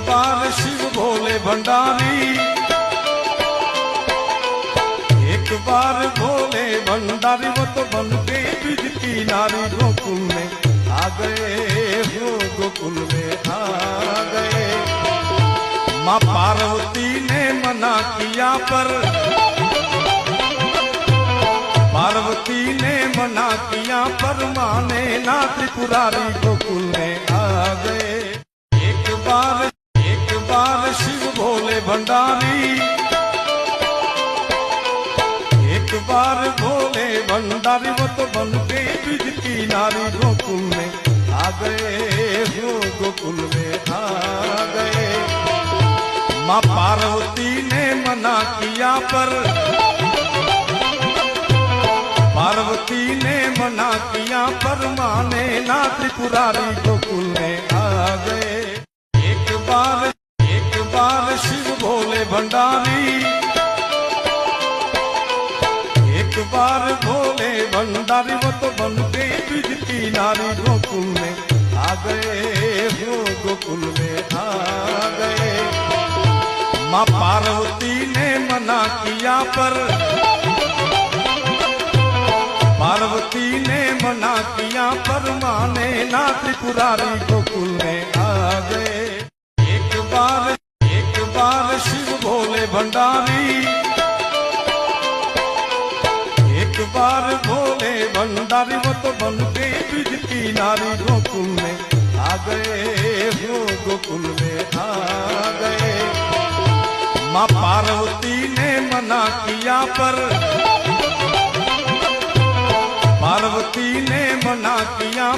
बार शिव भोले भंडारी, एक बार भोले भंडारी वो तो बन के ब्रिज की नारी गोकुल में आ गए हो, गोकुल में आ गए। माँ पार्वती ने मना किया पर पार्वती ने मना किया पर माने ना त्रिपुरारी गोकुल में आ गए। एक बार शिव भोले भंडारी, एक बार भोले भंडारी वो तो बन के ब्रिज की नारी गोकुल में आ गए हो, गोकुल में आ गए। माँ पार्वती ने मना किया पर पार्वती ने मना किया पर माने ना त्रिपुरारी गोकुल में आ गए। एक बार शिव भोले भंडारी, एक बार भोले भंडारी वो तो बन के ब्रिज की नारी गोकुल में आ गए हो, गोकुल में आ गए। माँ पार्वती ने मना किया पर पार्वती ने मना किया पर माने ना त्रिपुरारी गोकुल में आ गए। एक बार शिव भोले भंडारी, एक बार भोले भंडारी वो तो बन के ब्रिज की नारी गोकुल में आ गए हो, गोकुल में आ गए। माँ पार्वती ने मना किया पर पार्वती ने मना किया